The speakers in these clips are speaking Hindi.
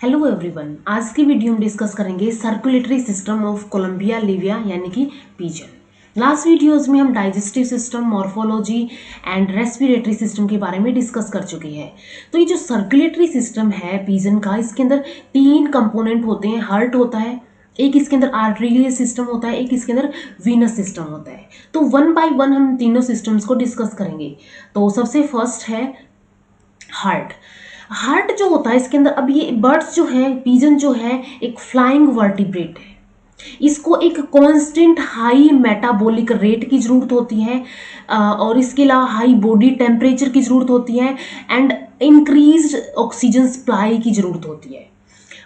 हेलो एवरीवन, आज की वीडियो में डिस्कस करेंगे circulatory system of Columba livia यानी कि पीजन। लास्ट वीडियोस में हम digestive system, morphology and respiratory system के बारे में डिस्कस कर चुके हैं। तो ये जो सर्कुलेटरी सिस्टम है पीजन का, इसके अंदर तीन कंपोनेंट होते हैं। हार्ट होता है, एक इसके अंदर आर्टेरियल सिस्टम होता है, एक इसके अंदर वीनस सिस्टम होता है। तो वन बाय वन हम तीनों सिस्टम्स को डिस्कस करेंगे। तो सबसे फर्स्ट है हार्ट। हार्ट जो होता है इसके अंदर, अब ये बर्ड्स जो है, पीजन जो है, एक फ्लाइंग वर्टिब्रेट है। इसको एक कांस्टेंट हाई मेटाबॉलिक रेट की जरूरत होती है और इसके अलावा हाई बॉडी टेम्परेचर की जरूरत होती है एंड इंक्रीज्ड ऑक्सीजन सप्लाई की जरूरत होती है।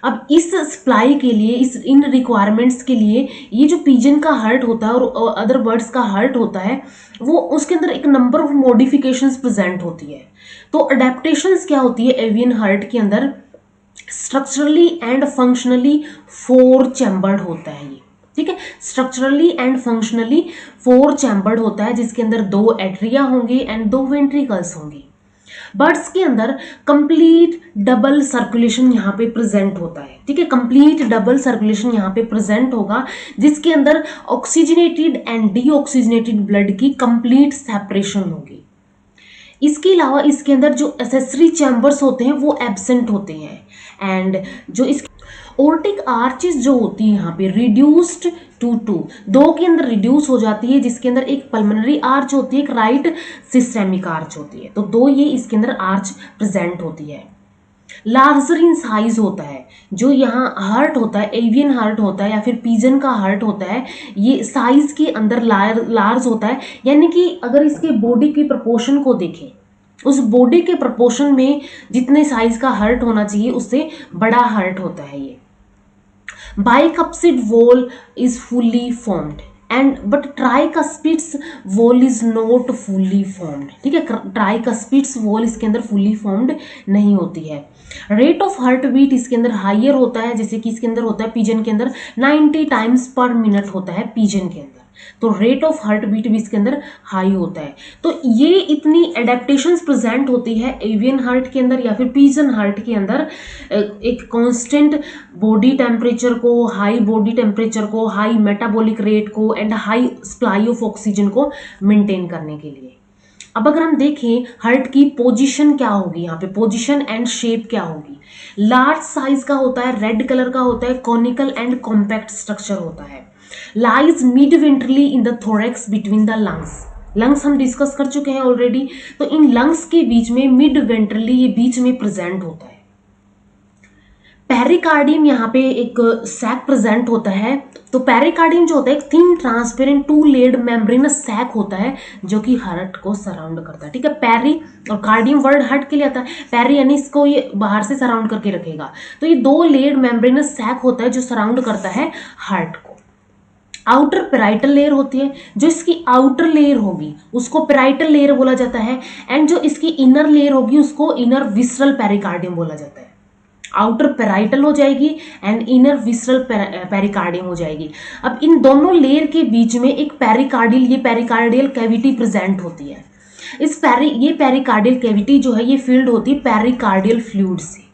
अब इस सप्लाई के लिए, इन रिक्वायरमेंट्स के लिए, ये जो पीजन का हार्ट होता है और अदर बर्ड्स का हार्ट होता है, वो उसके अंदर एक नंबर ऑफ मॉडिफिकेशंस प्रेजेंट होती है। तो अडेप्टेशंस क्या होती है एवियन हार्ट के अंदर? स्ट्रक्चरली एंड फंक्शनली 4 चैम्बर्ड होता है ये, ठीक है। स्ट्रक्चरली एंड फंक्शनली 4 चैम्बर्ड होता है, जिसके अंदर 2 एट्रिया होंगे एंड 2 वेंट्रिकल्स होंगे। बर्ड्स के अंदर कंप्लीट डबल सर्कुलेशन यहाँ पे प्रेजेंट होता है, ठीक है। कंप्लीट डबल सर्कुलेशन यहाँ पे प्रेजेंट होगा, जिसके अंदर ऑक्सीजनेटेड एंड डीऑक्सीजनेटेड ब्लड की कंप्लीट सेपरेशन होगी। इसके अलावा इसके अंदर जो एसेसरी चैम्बर्स होते हैं वो एब्सेंट होते हैं एंड जो इस ओर्टिक आर्चेस जो होती है यहाँ पे रिड्यूस्ड टू 2 के अंदर रिड्यूस हो जाती है, जिसके अंदर एक पल्मोनरी आर्च होती है, एक राइट सिस्टेमिक आर्च होती है। तो 2 ये इसके अंदर आर्च प्रेजेंट होती है। लार्जर इन साइज होता है, जो यहाँ हार्ट होता है, एवियन हार्ट होता है या फिर पीजन का हार्ट होता है, ये साइज के अंदर लार्ज होता है। यानी कि अगर इसके बॉडी की प्रपोर्शन को देखें, उस बॉडी के प्रपोर्शन में जितने साइज का हार्ट होना चाहिए उससे बड़ा हार्ट होता है ये। Bicuspid wall is fully formed and but tricuspids wall is not fully formed, ठीक है। ट्राइकस्पिड्स वॉल इसके अंदर फुल्ली फॉर्म्ड नहीं होती है। रेट ऑफ हार्ट बीट इसके अंदर हाइयर होता है, जैसे कि इसके अंदर होता है पीजन के अंदर 90 टाइम्स पर मिनट होता है पीजन के अंदर। तो रेट ऑफ हार्ट बीट भी इसके अंदर हाई होता है। तो ये इतनी एडेप्टेशंस प्रेजेंट होती है एवियन हार्ट के अंदर या फिर पीजन हार्ट के अंदर, एक कांस्टेंट बॉडी टेम्परेचर को, हाई बॉडी टेम्परेचर को, हाई मेटाबॉलिक रेट को and high supply of oxygen को मेंटेन करने के लिए। अब अगर हम देखें हार्ट की पोजीशन क्या होगी, यहाँ पे पोजीशन एंड शेप क्या होगी। लार्ज साइज का होता है, रेड कलर का होता है, कॉनिकल एंड कॉम्पैक्ट स्ट्रक्चर होता है। Lies mid ventrally in the thorax between the lungs हम डिस्कस कर चुके हैं ऑलरेडी। तो इन लंग्स के बीच में मिड वेंट्रली ये बीच में प्रेजेंट होता है। पेरिकार्डियम यहाँ पे एक सैक प्रेजेंट होता है। तो पेरिकार्डियम जो होता है एक thin transparent 2 layered membranous sac होता है, जो कि हार्ट को सराउंड करता है, ठीक है। पेरी और कार्डियम वर्ड हार्ट के लिए आता है। पेरी यानी इसको ये बाहर से सराउंड करके रखेगा। तो ये 2 लेयर्ड मेम्ब्रेनस सैक होता है जो सराउंड करता है हार्ट को। आउटर पेराइटल लेयर होती है, जो इसकी आउटर लेयर होगी उसको पेराइटल लेयर बोला जाता है एंड जो इसकी इनर लेयर होगी उसको इनर विसरल पेरिकार्डियम बोला जाता है। आउटर पेराइटल हो जाएगी एंड इनर विसरल पेरिकार्डियम हो जाएगी। अब इन दोनों लेयर के बीच में एक पेरिकार्डियल कैविटी प्रेजेंट होती है। ये पेरिकार्डियल कैविटी जो है ये फील्ड होती है पेरिकार्डियल फ्लूइड से।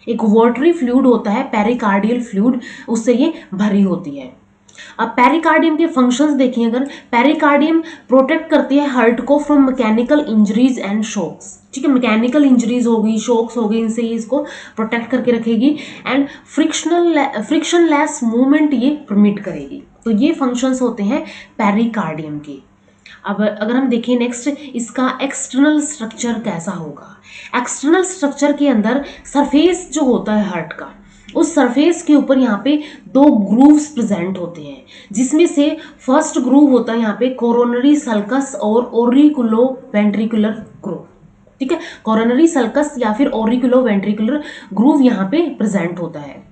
एक वाटरी फ्लूइड होता है पेरिकार्डियल फ्लूइड, उससे ये भरी होती है। अब पेरिकार्डियम के फंक्शंस देखिए, अगर पेरिकार्डियम प्रोटेक्ट करती है हार्ट को from mechanical injuries and shocks, ठीक है। मैकेनिकल इंजरीज हो गई, शॉक्स हो गई, इनसे ये इसको प्रोटेक्ट करके रखेगी एंड फ्रिक्शनलेस मूवमेंट ये परमिट करेगी। तो ये फंक्शंस होते हैं पेरिकार्डियम के। अब अगर हम देखें नेक्स्ट, इसका एक्सटर्नल स्ट्रक्चर कैसा होगा। एक्सटर्नल स्ट्रक्चर के अंदर सरफेस जो होता है हार्ट का, उस सरफेस के ऊपर यहाँ पे 2 ग्रूव्स प्रेजेंट होते हैं, जिसमें से फर्स्ट ग्रूव होता है यहाँ पे कोरोनरी सल्कस और ऑरिकुलो वेंट्रिकुलर ग्रूव, ठीक है। कोरोनरी सल्कस या फिर ऑरिकुलो वेंट्रिकुलर ग्रूव यहाँ पे प्रेजेंट होता है।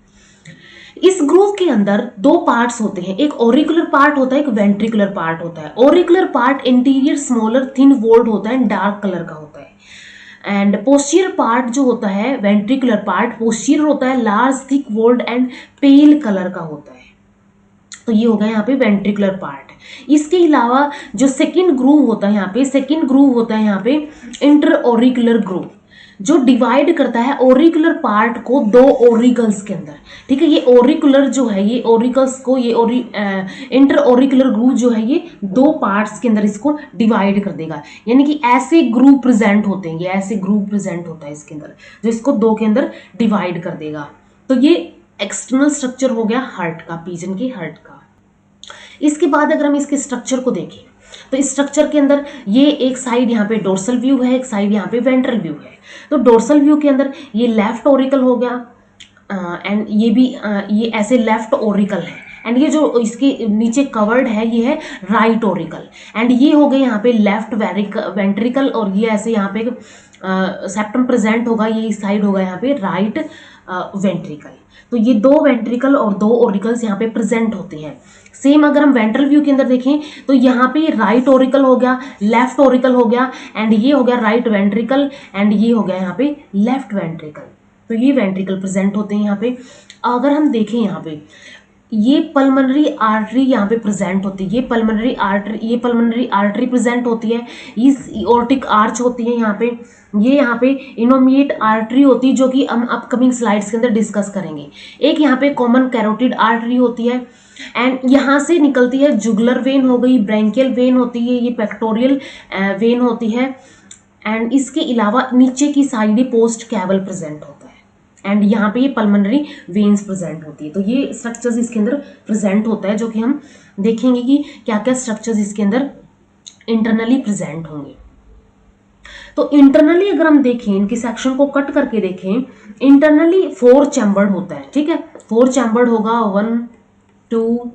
इस ग्रूव के अंदर 2 पार्ट्स होते हैं, एक ऑरिकुलर पार्ट होता है, एक वेंट्रिकुलर पार्ट होता है। Auricular part interior smaller thin walled होता है, डार्क कलर का होता है एंड पोस्टीरियर पार्ट जो होता है, वेंट्रिकुलर पार्ट पोस्टीरियर होता है, large thick walled and pale colour का होता है। तो ये हो गया यहाँ पे वेंट्रिकुलर पार्ट। इसके अलावा जो सेकंड ग्रूव होता है यहाँ पे इंटर ऑरिकुलर ग्रूव। जो डिवाइड करता है ऑरिकुलर पार्ट को दो ऑरिकल्स के अंदर। ठीक है, ये ऑरिकुलर जो है, ये ऑरिकल्स को, ये इंटर ऑरिकुलर ग्रूव जो है ये दो पार्ट्स के अंदर इसको डिवाइड कर देगा। यानी कि ऐसे ग्रूव प्रेजेंट होते हैं, ये ऐसे ग्रूव प्रेजेंट होता है इसके अंदर जो इसको दो के अंदर डिवाइड कर देगा। तो ये एक्सटर्नल स्ट्रक्चर हो गया हार्ट का, पिजन के हार्ट का। इसके बाद अगर हम इसके स्ट्रक्चर को देखें तो इस स्ट्रक्चर के अंदर ये एक साइड यहाँ पे डोर्सल व्यू है, एक साइड यहाँ पे वेंट्रल व्यू है। तो डोर्सल व्यू के अंदर ये लेफ्ट ओरिकल हो गया एंड ये भी ये ऐसे लेफ्ट ओरिकल है, एंड ये जो इसके नीचे कवर्ड है ये है राइट ओरिकल, एंड ये हो गए यहाँ पे लेफ्ट वेंट्रिकल, और ये ऐसे यहाँ पे सेप्टम प्रेजेंट होगा, ये इस साइड होगा यहाँ पे राइट वेंट्रिकल। तो ये दो वेंट्रिकल और दो ओरिकल्स यहाँ पे प्रेजेंट होते हैं। सेम अगर हम वेंट्रल व्यू के अंदर देखें तो यहाँ पे राइट ओरिकल हो गया, लेफ्ट ओरिकल हो गया, एंड ये हो गया राइट वेंट्रिकल, एंड ये हो गया यहाँ पे लेफ्ट वेंट्रिकल। तो ये वेंट्रिकल प्रेजेंट होते हैं यहाँ पे। अगर हम देखें यहाँ पे ये पल्मोनरी आर्टरी यहाँ पे प्रेजेंट होती है, ये पल्मोनरी आर्टरी प्रेजेंट होती है, इस एओर्टिक आर्च होती है यहाँ पे, ये यहाँ पे इनोमिएट आर्टरी होती है जो कि हम अपकमिंग स्लाइड्स के अंदर डिस्कस करेंगे। एक यहाँ पे कॉमन कैरोटिड आर्टरी होती है, एंड यहाँ से निकलती है जुगुलर वेन हो गई, ब्रैंकियल वेन होती है, ये पेक्टोरियल वेन होती है, एंड इसके अलावा नीचे की साइड पोस्ट कैवल प्रेजेंट होता है, एंड यहाँ पे ये पल्मोनरी वेन्स प्रेजेंट होती है। तो ये स्ट्रक्चर्स इसके अंदर प्रेजेंट होता है जो कि हम देखेंगे कि क्या क्या स्ट्रक्चर्स इसके अंदर इंटरनली प्रेजेंट होंगे। तो इंटरनली अगर हम देखें, इनके सेक्शन को कट करके देखें, इंटरनली 4 चैम्बर्ड होता है। ठीक है, 4 चैम्बर्ड होगा, 1 2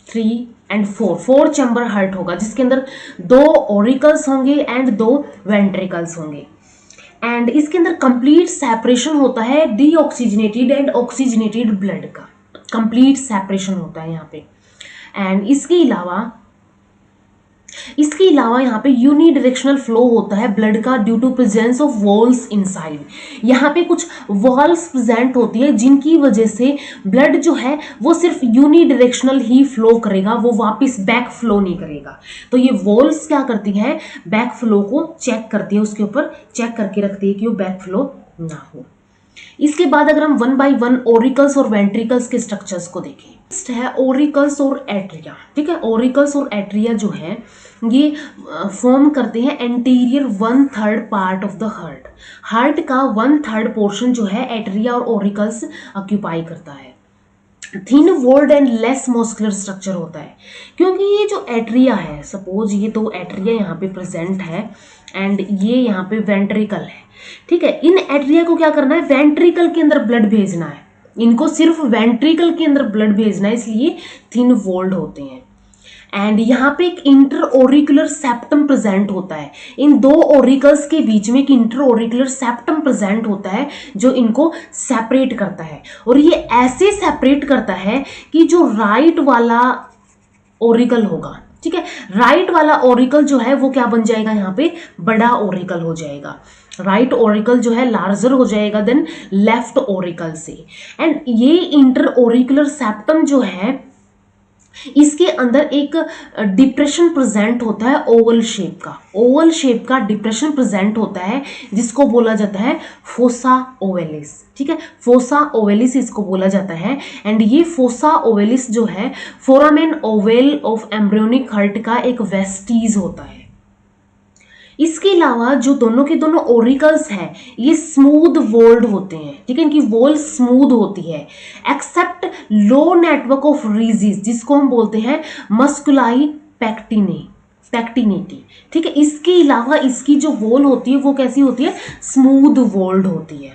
3 एंड 4 चैम्बर हार्ट होगा, जिसके अंदर 2 ओरिकल्स होंगे एंड 2 वेंट्रिकल्स होंगे, एंड इसके अंदर कंप्लीट सेपरेशन होता है डीऑक्सीजनेटेड एंड ऑक्सीजनेटेड ब्लड का, कंप्लीट सेपरेशन होता है यहाँ पे। एंड इसके अलावा यहाँ पे यूनिडायरेक्शनल फ्लो होता है ब्लड का due to presence of walls inside. यहाँ पे कुछ वॉल्स प्रेजेंट होती है जिनकी वजह से ब्लड जो है वो सिर्फ यूनिडायरेक्शनल ही फ्लो करेगा, वो वापस बैक फ्लो नहीं करेगा। तो ये वॉल्स क्या करती हैं, बैक फ्लो को चेक करती है, उसके ऊपर चेक करके रखती है कि वो बैक फ्लो ना हो। इसके बाद अगर हम 1 बाय 1 ओरिकल्स और वेंट्रिकल्स के स्ट्रक्चर्स को देखें, नेक्स्ट है ओरिकल्स और एट्रिया। ठीक है, ओरिकल्स और एट्रिया जो है ये फॉर्म करते हैं anterior 1/3 part of the heart का 1/3 पोर्शन जो है एट्रिया और ओरिकल्स ऑक्यूपाई करता है। Thin walled and less muscular structure होता है, क्योंकि ये जो एट्रिया है, सपोज ये तो एट्रिया यहाँ पे प्रेजेंट है एंड ये यहाँ पे वेंट्रिकल है। ठीक है, इन एट्रिया को क्या करना है, वेंट्रिकल के अंदर ब्लड भेजना है, इनको सिर्फ वेंट्रिकल के अंदर ब्लड भेजना है, इसलिए थिन वॉल्ड होते हैं। एंड यहाँ पे एक इंटर ओरिकुलर सेप्टम प्रेजेंट होता है, इन दो ओरिकल्स के बीच में एक इंटर ओरिकुलर सेप्टम प्रेजेंट होता है जो इनको सेपरेट करता है, और ये ऐसे सेपरेट करता है कि जो राइट वाला ओरिकल होगा, ठीक है, राइट वाला ओरिकल जो है वो क्या बन जाएगा, यहाँ पे बड़ा ओरिकल हो जाएगा, राइट ओरिकल जो है लार्जर हो जाएगा देन लेफ्ट ओरिकल से। एंड ये इंटर ओरिकुलर सेप्टम जो है इसके अंदर एक डिप्रेशन प्रेजेंट होता है ओवल शेप का डिप्रेशन प्रेजेंट होता है जिसको बोला जाता है फोसा ओवेलिस। ठीक है, फोसा ओवेलिस इसको बोला जाता है, एंड ये फोसा ओवेलिस जो है foramen ovale of embryonic heart का एक वेस्टीज होता है। इसके अलावा जो दोनों के दोनों ओरिकल्स हैं ये स्मूथ वॉल्ड होते हैं। ठीक है, इनकी वॉल स्मूथ होती है एक्सेप्ट लो नेटवर्क ऑफ रीजिस जिसको हम बोलते हैं मस्कुलाई पैक्टिनेटी। ठीक है, इसके अलावा इसकी जो वॉल होती है वो कैसी होती है, स्मूथ वॉल्ड होती है।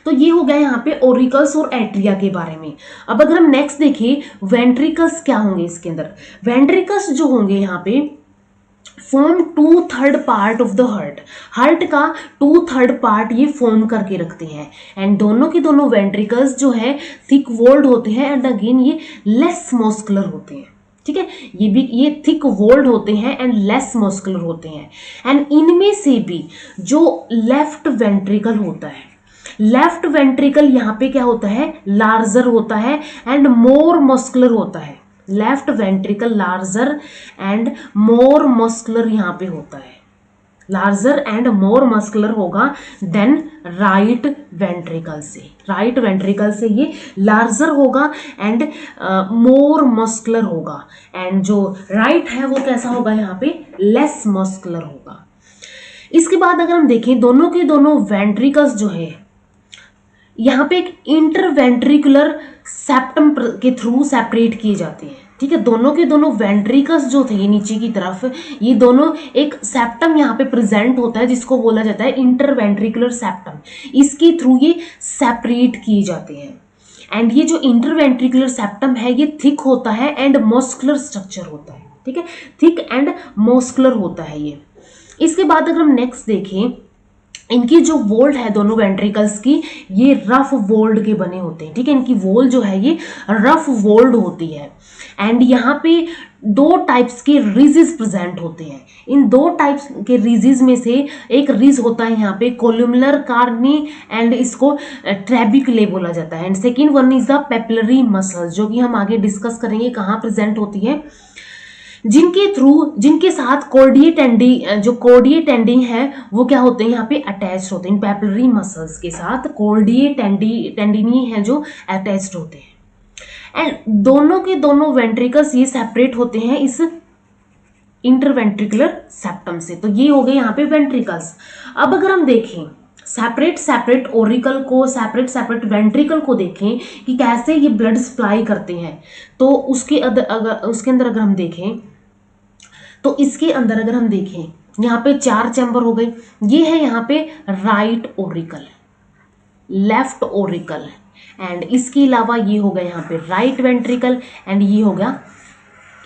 तो ये हो गया यहाँ पे ओरिकल्स और एट्रिया के बारे में। अब अगर हम नेक्स्ट देखें वेंट्रिकल्स क्या होंगे इसके अंदर, वेंट्रिकल्स जो होंगे यहाँ पे form 2/3 part of the heart का 2/3 पार्ट ये फॉर्म करके रखते हैं, एंड दोनों के दोनों वेंट्रिकल्स जो है थिक वॉल्ड होते हैं एंड अगेन ये लेस मस्कुलर होते हैं। ठीक है, ये थिक वॉल्ड होते हैं एंड लेस मस्कुलर होते हैं, एंड इनमें से भी जो लेफ्ट वेंट्रिकल होता है, लेफ्ट वेंट्रिकल यहाँ पे क्या होता है, लार्जर होता है एंड मोर मस्कुलर होता है। Left ventricle larger and more muscular यहाँ पे होता है। लार्जर एंड मोर मस्कुलर होगा देन राइट वेंट्रिकल से। राइट वेंट्रिकल से ये लार्जर होगा एंड मोर मस्कुलर होगा, एंड जो राइट है वो कैसा होगा यहाँ पे लेस मस्कुलर होगा। इसके बाद अगर हम देखें दोनों के दोनों वेंट्रिकल्स जो है यहाँ पे एक इंटरवेंट्रिकुलर सेप्टम के थ्रू सेपरेट किए जाते हैं। ठीक है, दोनों के दोनों वेंट्रिकल्स जो थे नीचे की तरफ, ये दोनों एक सेप्टम यहाँ पे प्रेजेंट होता है जिसको बोला जाता है इंटरवेंट्रिकुलर सेप्टम। इसके थ्रू ये सेपरेट किए जाते हैं। एंड ये जो इंटरवेंट्रिकुलर सेप्टम है ये थिक होता है एंड मस्कुलर स्ट्रक्चर होता है। ठीक है, थिक एंड मस्कुलर होता है ये। इसके बाद अगर हम नेक्स्ट देखें, इनकी जो वोल्ड है दोनों वेंट्रिकल्स की, ये रफ वोल्ड के बने होते हैं। ठीक है, इनकी वोल जो है ये रफ वोल्ड होती है। एंड यहाँ पे दो टाइप्स के रिजेस प्रेजेंट होते हैं। इन दो टाइप्स के रिजेस में से एक रिज होता है यहाँ पे कोल्यूमुलर कार्नी एंड इसको ट्रेबिकुले बोला जाता है। And second one is the papillary muscle, जो कि हम आगे डिस्कस करेंगे कहाँ प्रेजेंट होती है, जिनके साथ कोर्डिए टेंडी है वो क्या होते हैं यहाँ पे अटैच्ड होते हैं। पेपिलरी मसल्स के साथ कोर्डिए टेंडिनी है जो अटैच्ड होते हैं। एंड दोनों के दोनों वेंट्रिकल्स ये सेपरेट होते हैं इस इंटरवेंट्रिकुलर सेप्टम से। तो ये हो गए यहाँ पे वेंट्रिकल्स। अब अगर हम देखें सेपरेट ओरिकल को, सेपरेट वेंट्रिकल को देखें कि कैसे ये ब्लड सप्लाई करते हैं, तो उसके अंदर अगर हम देखें तो इसके अंदर अगर हम देखें यहाँ पे 4 चैम्बर हो गए। ये है यहाँ पे right Oracle, left Oracle, and इसके अलावा ये हो गया यहाँ पे राइट वेंट्रिकल एंड ये हो गया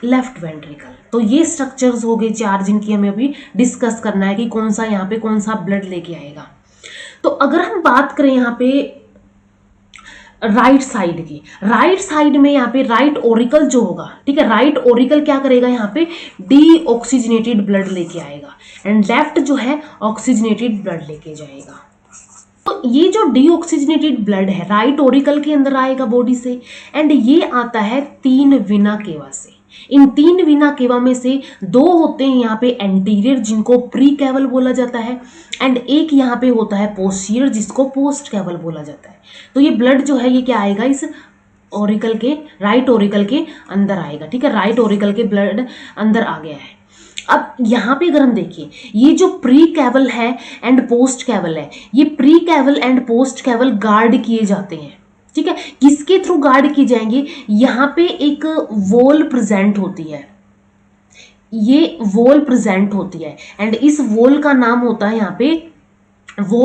लेफ्ट वेंट्रिकल। तो ये स्ट्रक्चर्स हो गए 4 जिनकी हमें अभी डिस्कस करना है कि कौन सा यहाँ पे कौन सा ब्लड लेके आएगा। तो अगर हम बात करें यहाँ पे राइट साइड में यहाँ पे राइट ओरिकल जो होगा, ठीक है, राइट ओरिकल क्या करेगा यहाँ पे डीऑक्सीजनेटेड ब्लड लेके आएगा एंड लेफ्ट जो है ऑक्सीजनेटेड ब्लड लेके जाएगा। तो ये जो डीऑक्सीजनेटेड ब्लड है राइट ओरिकल के अंदर आएगा बॉडी से, एंड ये आता है 3 वेना केवा से। इन 3 वेना केवा में से 2 होते हैं यहाँ पे एंटीरियर जिनको प्री कैवल बोला जाता है, एंड एक यहाँ पे होता है पोस्टीरियर जिसको पोस्ट कैवल बोला जाता है। तो ये ब्लड जो है ये क्या आएगा इस ओरिकल के, राइट ओरिकल के अंदर आएगा। ठीक है, राइट ओरिकल के ब्लड अंदर आ गया है। अब यहाँ पे अगर हम देखिए ये जो प्री कैवल है एंड पोस्ट कैवल है, ये pre caval and post caval guard किए जाते हैं। ठीक है, किसके थ्रू गार्ड किए जाएंगे, यहाँ पे एक वॉल प्रेजेंट होती है, ये वॉल प्रेजेंट होती है एंड इस वॉल का नाम होता है यहाँ पे वो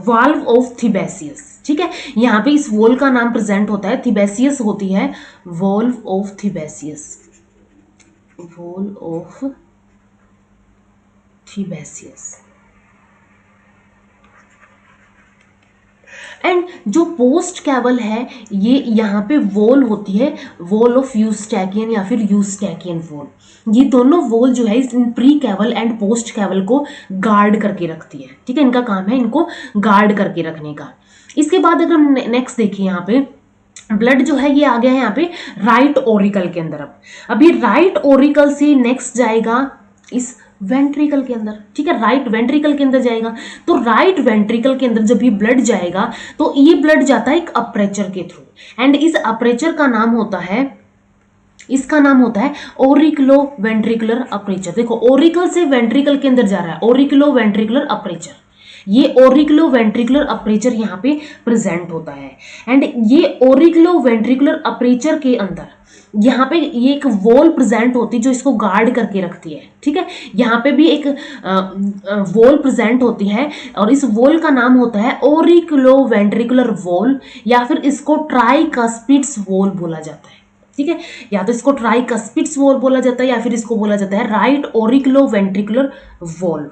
वाल्व ऑफ थिबेसियस। ठीक है, यहाँ पे इस वॉल का नाम प्रेजेंट होता है, थिबेसियस होती है, valve of Thebesius, wall of Thebesius. And जो पोस्ट कैवल है ये यहाँ पे वॉल होती है, वॉल ऑफ यूस्टैकियन या फिर यूस्टैकियन वॉल। ये दोनों वॉल जो है इस pre caval and post caval को गार्ड करके रखती है। ठीक है, इनका काम है इनको गार्ड करके रखने का। इसके बाद अगर हम नेक्स्ट देखिए यहाँ पे ब्लड जो है ये आ गया है यहाँ पे राइट ओरिकल के अंदर। अब ये राइट ओरिकल से नेक्स्ट जाएगा इस वेंट्रिकल के अंदर। ठीक है, राइट वेंट्रिकल के अंदर जाएगा। तो राइट वेंट्रिकल के अंदर जब ये ब्लड जाएगा तो ये ब्लड जाता है एक अपर्चर के थ्रू, एंड इस अपर्चर का नाम होता है, इसका नाम होता है ओरिकुलो वेंट्रिकुलर अपर्चर। देखो ओरिकल से वेंट्रिकल के अंदर जा रहा है, ओरिकुलो वेंट्रिकुलर अपर्चर। ये ओरिकुलो वेंट्रिकुलर अपर्चर यहाँ पे प्रेजेंट होता है, एंड ये ओरिकुलो वेंट्रिकुलर अपर्चर के अंदर यहाँ पे ये एक वॉल प्रेजेंट होती है जो इसको गार्ड करके रखती है। ठीक है, यहाँ पे भी एक वॉल प्रेजेंट होती है और इस वॉल का नाम होता है ओरिकुलो वेंट्रिकुलर वॉल या फिर इसको ट्राइकस्पिड्स वॉल बोला जाता है। ठीक है, या तो इसको ट्राइकस्पिड्स वॉल बोला जाता है या फिर इसको बोला जाता है राइट ओरिकुलो वेंट्रिकुलर वॉल।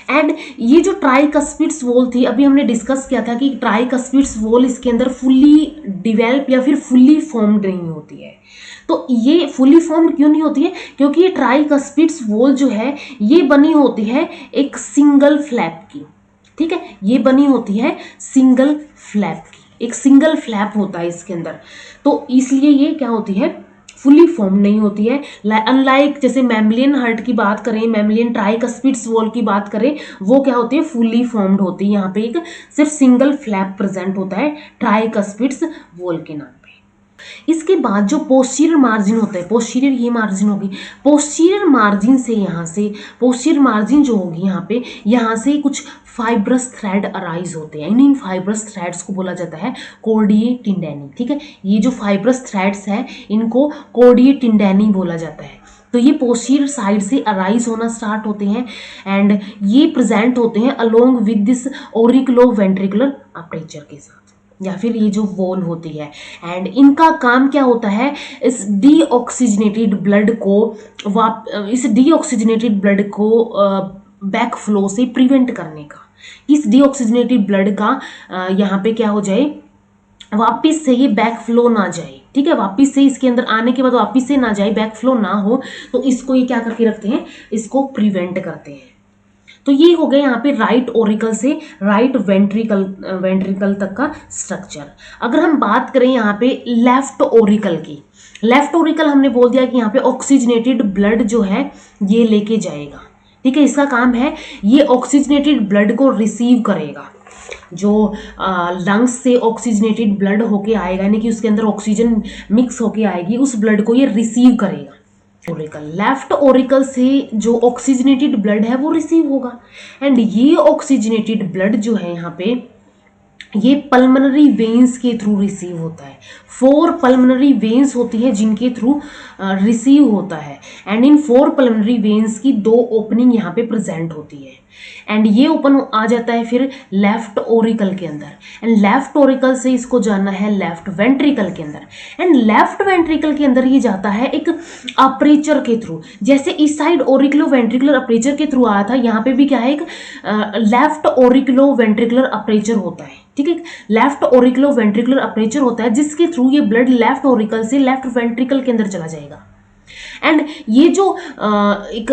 एंड ये जो ट्राइकस्पिड्स वॉल थी अभी हमने डिस्कस किया था कि ट्राइकस्पिड्स वॉल इसके अंदर फुल्ली डिवेल्प या फिर फुल्ली फॉर्म्ड नहीं होती है। तो ये फुल्ली फॉर्म्ड क्यों नहीं होती है, क्योंकि ये ट्राइकस्पिड्स वॉल जो है ये बनी होती है एक सिंगल फ्लैप की। ठीक है, ये बनी होती है सिंगल फ्लैप की, एक सिंगल फ्लैप होता है इसके अंदर, तो इसलिए ये क्या होती है फुली फॉर्म नहीं होती है। अनलाइक जैसे मैमलियन हार्ट की बात करें, मैमलियन ट्राइकस्पिड्स वॉल की बात करें, वो क्या होती है, फुली फॉर्म्ड होती है। यहाँ पे एक सिर्फ सिंगल फ्लैप प्रेजेंट होता है ट्राइकस्पिड्स वॉल के नाम पे। इसके बाद जो पोस्टीरियर मार्जिन होता है, पोस्टीरियर ये मार्जिन होगी, पोस्टीरियर मार्जिन से यहाँ से पोस्टीरियर मार्जिन जो होगी यहाँ से कुछ फाइब्रस थ्रेड अराइज होते हैं। इन फाइब्रस थ्रेड्स को बोला जाता है कॉर्डिए टिंडेनी। ठीक है, ये जो फाइब्रस थ्रेड्स है इनको कॉर्डिए टिंडेनी बोला जाता है। तो ये पोस्टीरियर साइड से अराइज होना स्टार्ट होते हैं एंड ये प्रेजेंट होते हैं along with this auriculo ventricular aperture के साथ, या फिर ये जो वॉल होती है। एंड इनका काम क्या होता है, इस डीऑक्सीजनेटेड ब्लड को बैक फ्लो से प्रिवेंट करने का। इस डीऑक्सीजनेटेड ब्लड का यहाँ पे क्या हो जाए, वापिस से ये बैक फ्लो ना जाए। ठीक है, वापिस से इसके अंदर आने के बाद वापिस से ना जाए, बैक फ्लो ना हो, तो इसको ये क्या करके रखते हैं, इसको प्रिवेंट करते हैं। तो ये हो गया यहाँ पे राइट ओरिकल से राइट वेंट्रिकल तक का स्ट्रक्चर। अगर हम बात करें यहाँ पे लेफ्ट ओरिकल की, लेफ्ट ओरिकल हमने बोल दिया कि यहाँ पे ऑक्सीजनेटेड ब्लड जो है ये लेके जाएगा। ठीक है, इसका काम है ये ऑक्सीजनेटेड ब्लड को रिसीव करेगा। जो लंग्स से ऑक्सीजनेटेड ब्लड होके आएगा, यानी कि उसके अंदर ऑक्सीजन मिक्स होके आएगी, उस ब्लड को ये रिसीव करेगा। ओरिकल, लेफ्ट ओरिकल से जो ऑक्सीजनेटेड ब्लड है वो रिसीव होगा एंड ये ऑक्सीजनेटेड ब्लड जो है यहाँ पे ये पल्मोनरी वेन्स के थ्रू रिसीव होता है। 4 पल्मोनरी वेन्स होती है जिनके थ्रू रिसीव होता है एंड इन 4 पल्मोनरी वेन्स की 2 ओपनिंग यहाँ पे प्रेजेंट होती है एंड ये ओपन आ जाता है फिर लेफ्ट ओरिकल के अंदर एंड लेफ्ट ओरिकल से इसको जाना है लेफ्ट वेंट्रिकल के अंदर एंड लेफ्ट वेंट्रिकल के अंदर ये जाता है एक अपर्चर के थ्रू। जैसे इस साइड ओरिकुलो वेंट्रिकुलर अपर्चर के थ्रू आया था, यहाँ पे भी क्या है, एक लेफ्ट ओरिकुलो वेंट्रिकुलर अपर्चर होता है। ठीक है, लेफ्ट ओरिकुलो वेंट्रिकुलर अपर्चर होता है जिसके थ्रू ये ब्लड लेफ्ट ओरिकल से लेफ्ट वेंट्रिकल के अंदर चला जाएगा एंड ये जो एक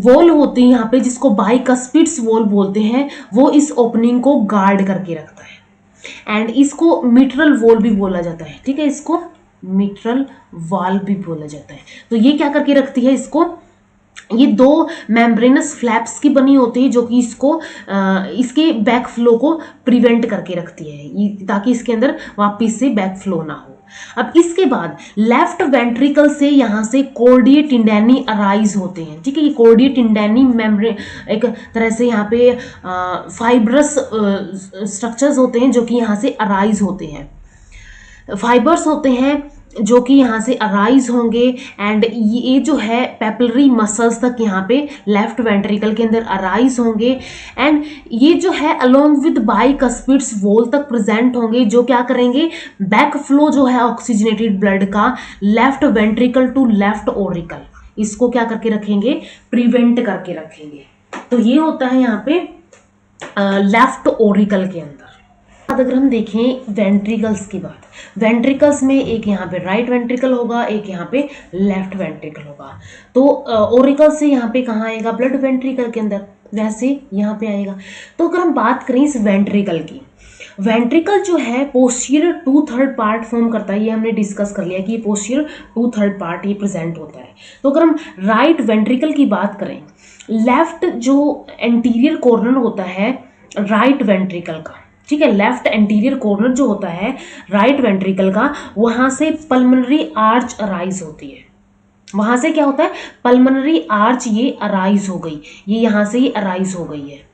वॉल होती है यहाँ पे जिसको बाइकस्पिड्स वॉल बोलते हैं, वो इस ओपनिंग को गार्ड करके रखता है एंड इसको मिट्रल वॉल भी बोला जाता है। ठीक है, इसको मिट्रल वॉल भी बोला जाता है। तो ये क्या करके रखती है इसको, ये 2 मेम्ब्रेनस फ्लैप्स की बनी होती है जो कि इसको इसके बैक फ्लो को प्रिवेंट करके रखती है ताकि इसके अंदर वापस से बैक फ्लो ना हो। अब इसके बाद लेफ्ट वेंट्रिकल से यहाँ से कॉर्डिए टिंडेनी अराइज होते हैं। ठीक है, ये कॉर्डिए टिंडेनी मेम्ब्रेन एक तरह से यहाँ पे फाइब्रस स्ट्रक्चर्स होते हैं जो कि यहाँ से अराइज होते हैं, फाइबर्स होते हैं जो कि यहाँ से अराइज होंगे एंड ये जो है पेपिलरी मसल्स तक यहाँ पे लेफ्ट वेंट्रिकल के अंदर अराइज होंगे एंड ये जो है अलोंग विद बाइकस्पिड्स वॉल तक प्रेजेंट होंगे जो क्या करेंगे, बैक फ्लो जो है ऑक्सीजनेटेड ब्लड का left ventricle to left auricle, इसको क्या करके रखेंगे, प्रिवेंट करके रखेंगे। तो ये होता है यहाँ पे लेफ्ट ओरिकल के अंदर। अगर हम देखें वेंट्रिकल्स की बात, वेंट्रिकल्स में एक यहाँ पे राइट वेंट्रिकल होगा, एक यहाँ पे लेफ्ट वेंट्रिकल होगा। तो ओरिकल से यहाँ पे कहाँ आएगा, ब्लड वेंट्रिकल के अंदर, वैसे यहाँ पे आएगा। तो अगर हम बात करें इस वेंट्रिकल की, वेंट्रिकल जो है पोस्टीरियर 2/3 पार्ट फॉर्म करता है, ये हमने डिस्कस कर लिया कि ये पोस्टीरियर 2/3 पार्ट ये प्रेजेंट होता है। तो अगर हम राइट वेंट्रिकल की बात करें, लेफ्ट जो एंटीरियर कॉर्नर होता है राइट वेंट्रिकल का, ठीक है, लेफ्ट एंटीरियर कॉर्नर जो होता है राइट वेंट्रिकल का, वहां से पल्मोनरी आर्च अराइज होती है। वहां से क्या होता है, पल्मोनरी आर्च ये अराइज हो गई, ये यहां से ये अराइज हो गई है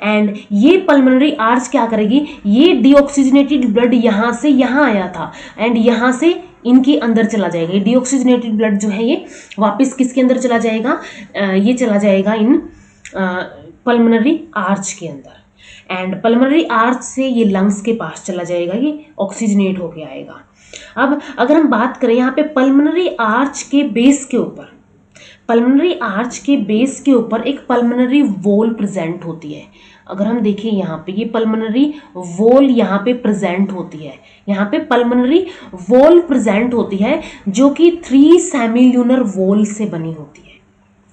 एंड ये पल्मोनरी आर्च क्या करेगी, ये डीऑक्सीजनेटेड ब्लड यहां से यहां आया था एंड यहां से इनके अंदर चला जाएगा। ये डीऑक्सीजनेटेड ब्लड जो है ये वापस किसके अंदर चला जाएगा, ये चला जाएगा इन पल्मोनरी आर्च के अंदर एंड पल्मोनरी आर्च से ये लंग्स के पास चला जाएगा, ये ऑक्सीजनेट होके आएगा। अब अगर हम बात करें यहाँ पे पल्मोनरी आर्च के बेस के ऊपर, पल्मोनरी आर्च के बेस के ऊपर एक पल्मोनरी वॉल प्रेजेंट होती है। अगर हम देखें यहाँ पे ये पल्मोनरी वॉल यहाँ पे प्रेजेंट होती है, यहाँ पे पल्मोनरी वॉल प्रेजेंट होती है जो कि 3 सेमील्यूनर वॉल से बनी होती है।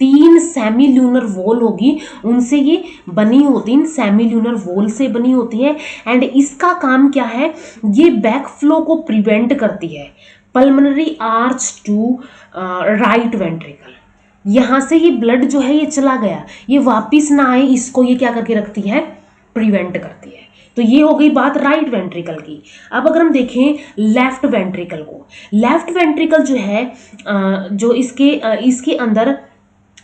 3 सेमील्यूनर वॉल होगी, उनसे ये बनी होती, इन सेमील्यूनर वॉल से बनी होती है एंड इसका काम क्या है, ये बैक फ्लो को प्रिवेंट करती है। Pulmonary arch to right ventricle. यहाँ से ये ब्लड जो है ये चला गया, ये वापिस ना आए, इसको ये क्या करके रखती है, प्रिवेंट करती है। तो ये हो गई बात राइट वेंट्रिकल की। अब अगर हम देखें लेफ्ट वेंट्रिकल को, लेफ्ट वेंट्रिकल जो है जो इसके अंदर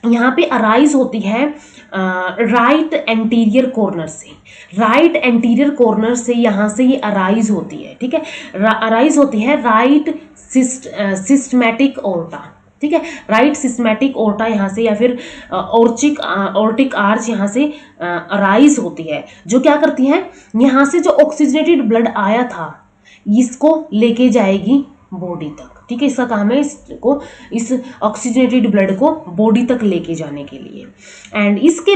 यहाँ पे अराइज होती है राइट एंटीरियर कॉर्नर से, राइट एंटीरियर कॉर्नर से यहाँ से ये अराइज होती है, ठीक है, अराइज होती है राइट सिस्टमैटिक ओर्टा, ठीक है, राइट सिस्टमैटिक ओर्टा यहाँ से, या फिर ऑर्टिक आर्च यहाँ से अराइज होती है, जो क्या करती है, यहाँ से जो ऑक्सीजनेटेड ब्लड आया था इसको लेके जाएगी बॉडी तक, ठीक है, इसका काम है इसको, इस ऑक्सीजनेटेड ब्लड को बॉडी तक लेके जाने के लिए। एंड इसके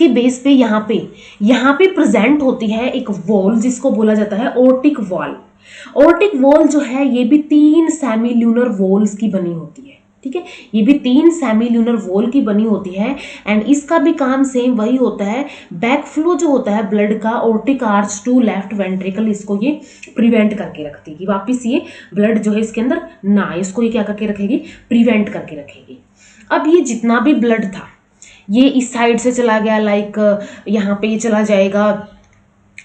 बेस पे यहाँ पे प्रेजेंट होती है एक वॉल जिसको बोला जाता है ऑर्टिक वॉल। ऑर्टिक वॉल जो है ये भी 3 सेमील्यूनर वॉल्स की बनी होती है, ठीक है, ये भी 3 सेमील्यूनर वॉल की बनी होती है। एंड इसका भी काम सेम वही होता है, बैक फ्लो जो होता है ब्लड का aortic arch to left ventricle, इसको ये प्रिवेंट करके रखती है कि वापस ये ब्लड जो है इसके अंदर ना आए, इसको ये क्या करके रखेगी, प्रिवेंट करके रखेगी। अब ये जितना भी ब्लड था ये इस साइड से चला गया, लाइक यहाँ पे ये चला जाएगा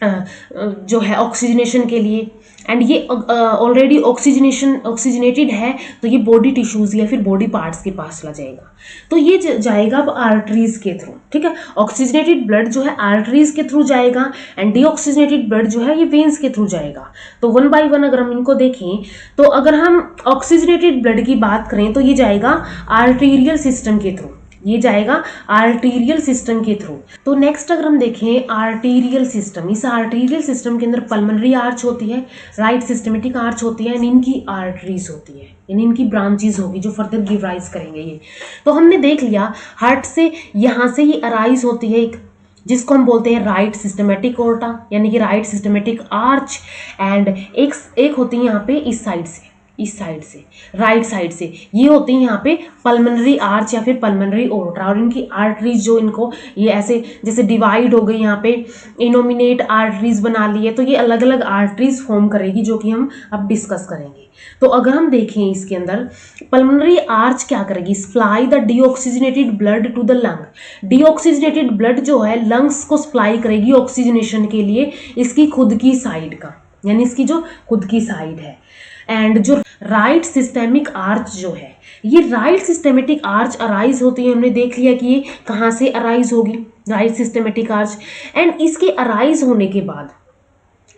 जो है ऑक्सीजनेशन के लिए, एंड ये ऑलरेडी ऑक्सीजनेटेड है तो ये बॉडी टिश्यूज या फिर बॉडी पार्ट्स के पास चला जाएगा। तो ये जाएगा अब आर्टरीज के थ्रू, ठीक है, ऑक्सीजनेटेड ब्लड जो है आर्टरीज के थ्रू जाएगा एंड डीऑक्सीजनेटेड ब्लड जो है ये वेन्स के थ्रू जाएगा। तो 1 बाय 1 अगर हम इनको देखें तो अगर हम ऑक्सीजनेटेड ब्लड की बात करें तो ये जाएगा आर्टीरियल सिस्टम के थ्रू, ये जाएगा आर्टीरियल सिस्टम के थ्रू। तो नेक्स्ट अगर हम देखें आर्टीरियल सिस्टम, इस आर्टीरियल सिस्टम के अंदर पल्मोनरी आर्च होती है, राइट सिस्टमेटिक आर्च होती है, इनकी आर्टरीज होती है, इनकी ब्रांचेज होगी जो फर्दर गिव राइज करेंगे ये। तो हमने देख लिया हार्ट से यहाँ से ये अराइज होती है एक, जिसको हम बोलते हैं राइट सिस्टमेटिक ओर्टा यानी कि राइट सिस्टमेटिक आर्च, एंड एक होती है यहाँ पे इस साइड से राइट साइड से, ये होती है यहाँ पे पल्मोनरी आर्च या फिर पल्मोनरी ओर्टा, और इनकी आर्टरीज जो इनको ये ऐसे जैसे डिवाइड हो गई, यहाँ पे इनोमिनेट आर्टरीज बना ली है, तो ये अलग अलग आर्टरीज फॉर्म करेगी जो कि हम अब डिस्कस करेंगे। तो अगर हम देखें इसके अंदर पल्मोनरी आर्च क्या करेगी, supply the deoxygenated blood to the lung, deoxygenated blood जो है लंग्स को सप्लाई करेगी ऑक्सीजनेशन के लिए, इसकी खुद की साइड का, यानी इसकी जो खुद की साइड है। एंड जो राइट सिस्टेमिक आर्च जो है, ये राइट सिस्टेमेटिक आर्च अराइज होती है, हमने देख लिया कि ये कहाँ से अराइज होगी, राइट सिस्टेमेटिक आर्च। एंड इसके अराइज होने के बाद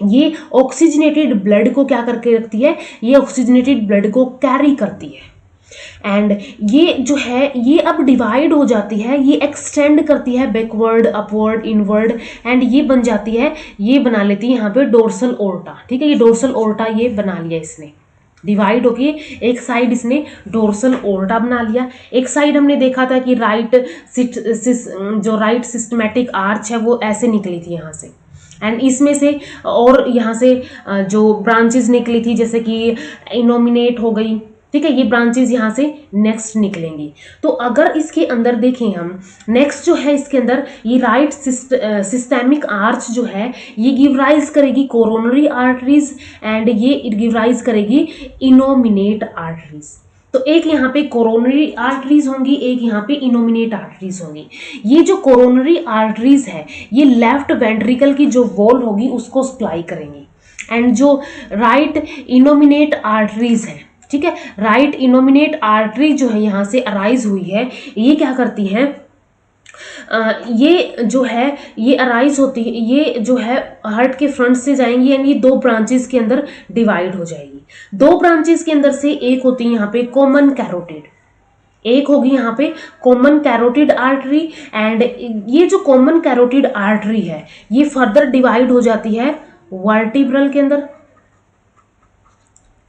ये ऑक्सीजनेटेड ब्लड को क्या करके रखती है, ये ऑक्सीजनेटेड ब्लड को कैरी करती है। एंड ये जो है ये अब डिवाइड हो जाती है, ये एक्सटेंड करती है बैकवर्ड, अपवर्ड, इनवर्ड, एंड ये बन जाती है, ये बना लेती है यहाँ पे डोर्सल ओर्टा, ठीक है, ये डोर्सल ओर्टा ये बना लिया इसने, डिवाइड होके एक साइड इसने डोर्सल ओर्टा बना लिया। एक साइड हमने देखा था कि जो राइट सिस्टमैटिक आर्च है वो ऐसे निकली थी यहाँ से, एंड इसमें से और यहाँ से जो ब्रांचेस निकली थी जैसे कि इनोमिनेट हो गई, ठीक है, ये ब्रांचेस यहाँ से नेक्स्ट निकलेंगी। तो अगर इसके अंदर देखें हम नेक्स्ट जो है इसके अंदर ये राइट सिस्टेमिक आर्च जो है ये गिव राइज करेगी कोरोनरी आर्टरीज, एंड ये गिव राइज करेगी इनोमिनेट आर्टरीज। तो एक यहाँ पे कोरोनरी आर्टरीज होंगी, एक यहाँ पे इनोमिनेट आर्टरीज होंगी। ये जो कोरोनरी आर्टरीज है ये लेफ्ट वेंट्रिकल की जो वॉल होगी उसको सप्लाई करेंगी, एंड जो राइट इनोमिनेट आर्टरीज है, ठीक है, राइट इनोमिनेट आर्टरी जो है यहाँ से अराइज हुई है, ये क्या करती है, ये जो है ये अराइज होती है, ये जो है हार्ट के फ्रंट से जाएंगी, यानी ये 2 ब्रांचेस के अंदर डिवाइड हो जाएगी। 2 ब्रांचेस के अंदर से एक होती है यहाँ पे कॉमन कैरोटिड, एक होगी यहाँ पे कॉमन कैरोटिड आर्टरी, एंड ये जो कॉमन कैरोटिड आर्टरी है ये फर्दर डिवाइड हो जाती है वर्टिब्रल के अंदर,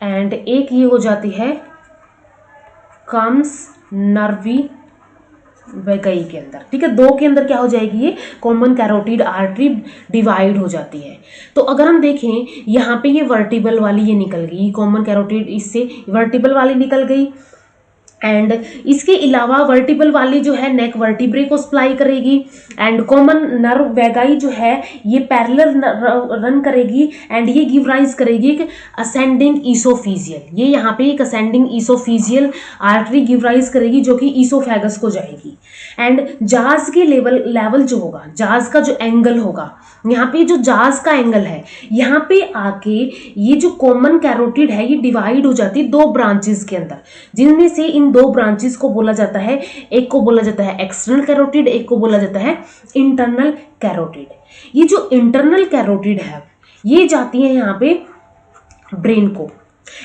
एंड एक ये हो जाती है कम्स नर्वी वेगई के अंदर, ठीक है, 2 के अंदर क्या हो जाएगी, ये कॉमन कैरोटिड आर्टरी डिवाइड हो जाती है। तो अगर हम देखें यहाँ पे ये वर्टिबल वाली ये निकल गई, कॉमन कैरोटिड इससे वर्टिबल वाली निकल गई, एंड इसके अलावा वर्टिबल वाली जो है नेक वर्टिब्रे को सप्लाई करेगी एंड कॉमन नर्व वैगाई जो है ये पैरेलल रन करेगी एंड ये गिव राइज करेगी एक असेंडिंग ईसोफीजियल, ये यहाँ पे एक असेंडिंग ईसोफीजियल आर्टरी गिव राइज करेगी जो कि ईसोफेगस को जाएगी। एंड जाज के लेवल जो होगा, जाज का जो एंगल होगा, यहाँ पे जो जाज का एंगल है यहाँ पे आके ये जो कॉमन कैरोटिड है ये डिवाइड हो जाती है दो ब्रांचेस के अंदर, जिनमें से इन दो ब्रांचेस को बोला जाता है, एक को बोला जाता है एक्सटर्नल कैरोटिड, एक को बोला जाता है इंटरनल कैरोटिड। ये जो इंटरनल कैरोटिड है ये जाती है यहाँ पे ब्रेन को,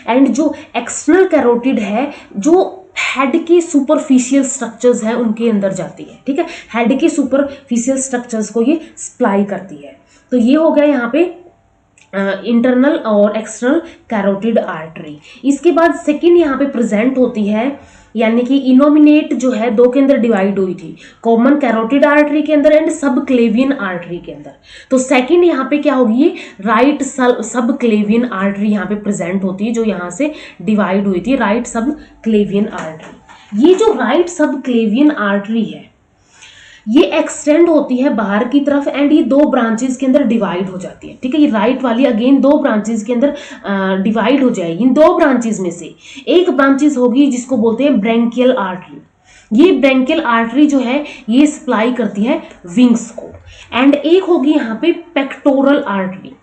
एंड जो एक्सटर्नल कैरोटिड है जो हेड के सुपरफिशियल स्ट्रक्चर्स है उनके अंदर जाती है। ठीक है, हेड के सुपरफिशियल स्ट्रक्चर्स को ये सप्लाई करती है। तो ये हो गया यहाँ पे इंटरनल और एक्सटर्नल कैरोटिड आर्टरी। इसके बाद सेकंड यहाँ पे प्रेजेंट होती है, यानी कि इनोमिनेट जो है दो के अंदर डिवाइड हुई थी, कॉमन कैरोटिड आर्टरी के अंदर एंड सब क्लेवियन आर्टरी के अंदर। तो सेकंड यहाँ पे क्या होगी, ये राइट सब क्लेवियन आर्टरी यहाँ पे प्रेजेंट होती है जो यहाँ से डिवाइड हुई थी, राइट सब क्लेवियन आर्टरी। ये जो राइट सब क्लेवियन आर्टरी है ये एक्सटेंड होती है बाहर की तरफ एंड ये दो ब्रांचेस के अंदर डिवाइड हो जाती है। ठीक है, ये राइट वाली अगेन दो ब्रांचेस के अंदर डिवाइड हो जाएगी। इन दो ब्रांचेस में से एक ब्रांचेस होगी जिसको बोलते हैं ब्रेंकियल आर्टरी। ये ब्रेंकियल आर्टरी जो है ये सप्लाई करती है विंग्स को, एंड एक होगी यहाँ पे पेक्टोरल आर्टरी।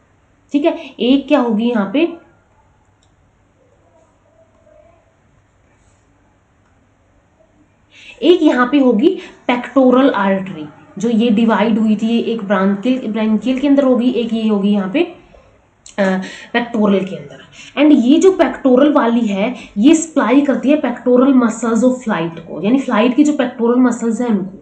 ठीक है, एक क्या होगी यहाँ पे एक यहाँ पे होगी पेक्टोरल आर्टरी जो ये डिवाइड हुई थी, एक ब्रांकियल के अंदर होगी, एक ये होगी यहाँ पे पेक्टोरल के अंदर। एंड ये जो पेक्टोरल वाली है ये सप्लाई करती है पेक्टोरल मसल्स ऑफ फ्लाइट को, यानी फ्लाइट की जो पेक्टोरल मसल्स हैं उनको।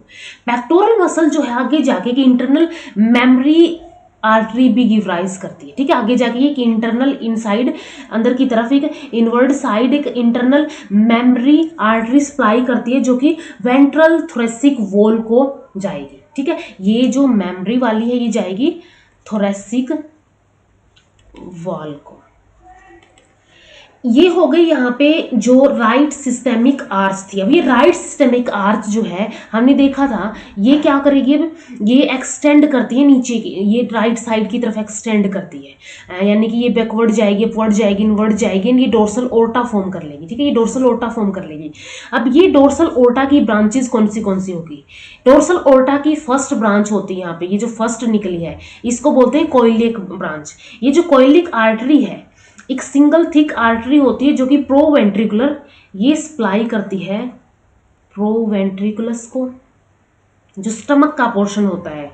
पेक्टोरल मसल जो है आगे जाके कि इंटरनल मेमोरी आर्टरी भी गिव राइज करती है। ठीक है, आगे जाके ये इंटरनल इनसाइड अंदर की तरफ एक इनवर्ड साइड एक इंटरनल मेमोरी आर्टरी सप्लाई करती है जो कि वेंट्रल थोरेसिक वॉल को जाएगी। ठीक है, ये जो मेमोरी वाली है ये जाएगी थोरेसिक वॉल को। ये हो गई यहाँ पे जो राइट सिस्टेमिक आर्च थी। अब ये राइट सिस्टेमिक आर्च जो है हमने देखा था ये क्या करेगी, अब ये एक्सटेंड करती है नीचे की, ये राइट साइड की तरफ एक्सटेंड करती है, यानी कि ये बैकवर्ड जाएगी, अपवर्ड जाएगी, इनवर्ड जाएगी, ये डोर्सल ओर्टा फॉर्म कर लेगी। ठीक है, ये डोर्सल ओर्टा फॉर्म कर लेगी। अब ये डोर्सल ओर्टा की ब्रांचेस कौन सी होगी, डोर्सल ओर्टा की फर्स्ट ब्रांच होती है यहाँ पे, ये जो फर्स्ट निकली है इसको बोलते हैं कोइलिक ब्रांच। ये जो कोइलिक आर्टरी है एक सिंगल थिक आर्टरी होती है जो कि प्रोवेंट्रिकुलर, ये सप्लाई करती है प्रोवेंट्रिकुलस को जो स्टमक का पोर्शन होता है,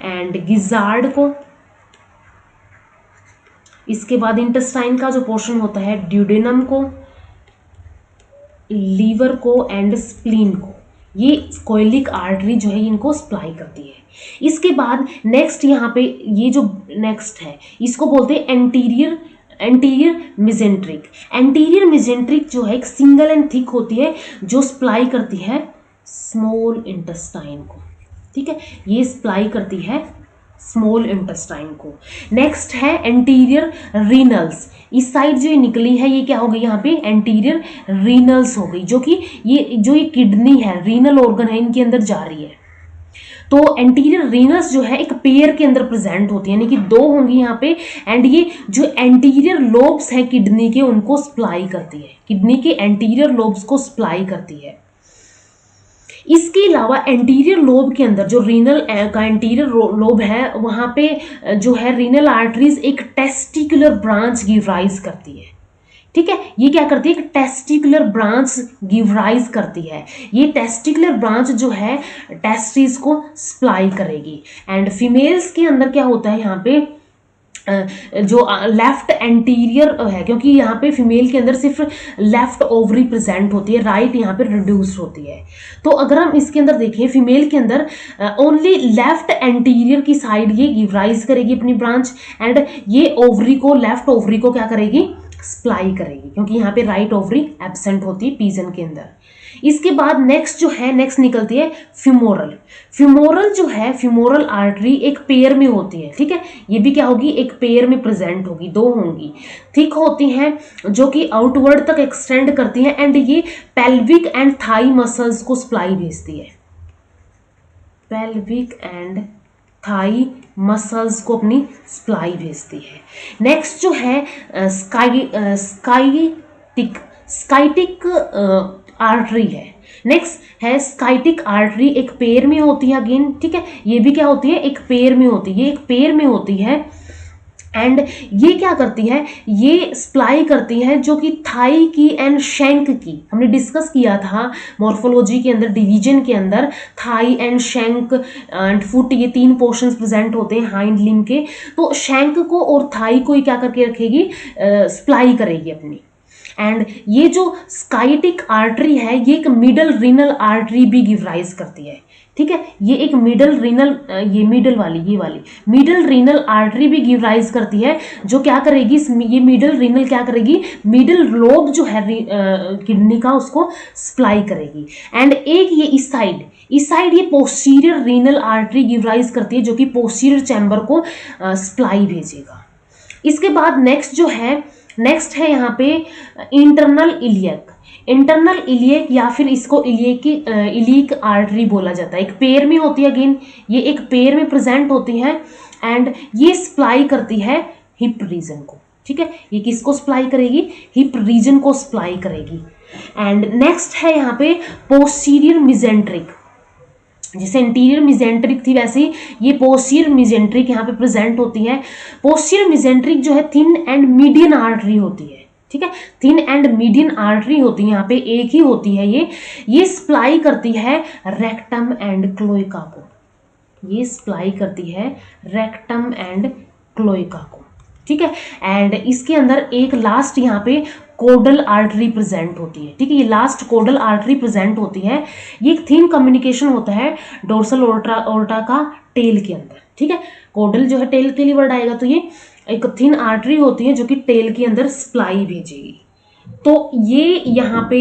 एंड गिजार्ड को। इसके बाद इंटेस्टाइन का जो पोर्शन होता है ड्यूडेनम को, लीवर को एंड स्प्लीन को। ये कोइलिक आर्टरी जो है इनको सप्लाई करती है। इसके बाद नेक्स्ट यहाँ पे ये जो नेक्स्ट है इसको बोलते हैं एंटीरियर मिजेंट्रिक। एंटीरियर मिजेंट्रिक जो है एक सिंगल एंड थिक होती है जो सप्लाई करती है स्मॉल इंटेस्टाइन को। ठीक है, ये सप्लाई करती है स्मॉल इंटेस्टाइन को। नेक्स्ट है एंटीरियर रीनल्स। इस साइड जो ये निकली है ये क्या हो गई यहाँ पे एंटीरियर रीनल्स हो गई, जो कि ये किडनी है, रीनल ऑर्गन है, इनके अंदर जा रही है। तो एंटीरियर रीनस जो है एक पेयर के अंदर प्रेजेंट होती है, यानी कि दो होंगी यहाँ पे, एंड ये जो एंटीरियर लोब्स हैं किडनी के उनको सप्लाई करती है, किडनी के एंटीरियर लोब्स को सप्लाई करती है। इसके अलावा एंटीरियर लोब के अंदर जो रीनल का एंटीरियर लोब है वहाँ पे जो है रीनल आर्टरीज एक टेस्टिकुलर ब्रांच गिव राइज करती है। ठीक है, ये क्या करती है, एक टेस्टिकुलर ब्रांच गिव राइज करती है। ये टेस्टिकुलर ब्रांच जो है टेस्टिस को सप्लाई करेगी। एंड फीमेल्स के अंदर क्या होता है यहाँ पे जो लेफ्ट एंटीरियर है, क्योंकि यहाँ पे फीमेल के अंदर सिर्फ लेफ्ट ओवरी प्रेजेंट होती है, राइट यहाँ पे रिड्यूस्ड होती है। तो अगर हम इसके अंदर देखें फीमेल के अंदर ओनली लेफ्ट एंटीरियर की साइड ये गिव राइज करेगी अपनी ब्रांच, एंड ये ओवरी को, लेफ्ट ओवरी को क्या करेगी, सप्लाई करेगी, क्योंकि यहाँ पे राइट ओवरी एब्सेंट होती है पीजन के अंदर। इसके बाद नेक्स्ट निकलती है फ्यूमोरल। फ्यूमोरल जो है, फ्यूमोरल आर्टरी एक पेयर में होती है, ठीक है। ये भी क्या होगी, एक पेयर में प्रेजेंट होगी, दो होंगी, थिक होती हैं जो कि आउटवर्ड तक एक्सटेंड करती हैं एंड ये पेल्विक एंड थाई मसल्स को सप्लाई भेजती है। पेल्विक एंड थाई मसल्स को अपनी सप्लाई भेजती है। नेक्स्ट जो है स्काइटिक आर्टरी है। नेक्स्ट है स्काइटिक आर्टरी, एक पेयर में होती है अगेन, ठीक है। ये भी क्या होती है, एक पेयर में होती है, ये एक पेयर में होती है एंड ये क्या करती है, ये सप्लाई करती है जो कि थाई की एंड शैंक की, हमने डिस्कस किया था मॉर्फोलॉजी के अंदर, डिवीजन के अंदर thigh and shank and foot, ये तीन पोर्शंस प्रेजेंट होते हैं हाइंड लिम्ब के। तो शैंक को और थाई को ही क्या करके रखेगी, सप्लाई करेगी अपनी। एंड ये जो स्काइटिक आर्टरी है ये एक मिडल रीनल आर्टरी भी गिव राइज करती है, ठीक है। ये एक मिडल रीनल, ये मिडल वाली, ये वाली मिडल रीनल आर्टरी भी गिव राइज करती है, जो क्या करेगी, ये मिडल रीनल क्या करेगी, मिडल लोब जो है किडनी का उसको सप्लाई करेगी। एंड एक ये इस साइड ये posterior renal artery give rise करती है जो कि पोस्टीरियर चैम्बर को सप्लाई भेजेगा। इसके बाद नेक्स्ट है यहाँ पे इंटरनल इलियक या फिर इसको इलियक आर्टरी बोला जाता है। एक पेयर में होती है, अगेन ये एक पेयर में प्रेजेंट होती है एंड ये सप्लाई करती है हिप रीजन को, ठीक है। ये किसको सप्लाई करेगी, हिप रीजन को सप्लाई करेगी। एंड नेक्स्ट है यहाँ पे पोस्टीरियर मिजेंट्रिक, जैसे इंटीरियर मिजेंट्रिक थी वैसे ही ये पोस्टीरियर मिजेंट्रिक यहाँ पे प्रेजेंट होती है। पोस्टीरियर मिजेंट्रिक जो है थिन एंड मीडियन आर्टरी होती है, ठीक है। थिन एंड मीडियन आर्टरी होती है, यहाँ पे एक ही होती है ये सप्लाई करती है रेक्टम एंड क्लोएका को, ये सप्लाई करती है रेक्टम एंड क्लोएका को, ठीक है। एंड इसके अंदर एक लास्ट यहाँ पे कोडल आर्टरी प्रेजेंट होती है, ठीक है। ये लास्ट कोडल आर्टरी प्रेजेंट होती है, ये एक थिन कम्युनिकेशन होता है डोर्सल ओर्टा का टेल के अंदर, ठीक है। कोडल जो है टेल के लिए वर्ड आएगा, तो ये एक थिन आर्टरी होती है जो कि टेल के अंदर सप्लाई भेजेगी। तो ये यहाँ पे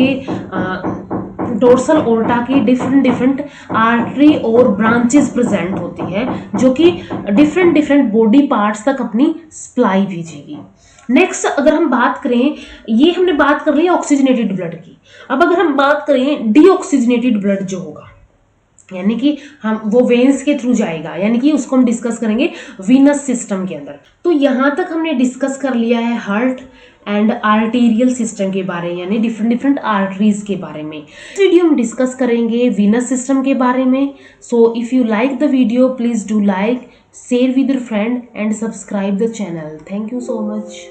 डोर्सल ओर्टा की डिफरेंट आर्टरी और ब्रांचेस प्रेजेंट होती है जो कि डिफरेंट बॉडी पार्ट्स तक अपनी सप्लाई भेजेगी। नेक्स्ट अगर हम बात करें, ये हमने बात कर ली ऑक्सीजनेटेड ब्लड की। अब अगर हम बात करें डीऑक्सीजनेटेड ब्लड जो होगा, यानी कि हम वो वेन्स के थ्रू जाएगा, यानी कि उसको हम डिस्कस करेंगे वीनस सिस्टम के अंदर। तो यहाँ तक हमने डिस्कस कर लिया है हार्ट एंड आर्टेरियल सिस्टम के बारे में, यानी डिफरेंट आर्टरीज के बारे में। इस वीडियो में डिस्कस करेंगे वीनस सिस्टम के बारे में। So if you like the video please do like, share with your friend and subscribe the channel. Thank you so much.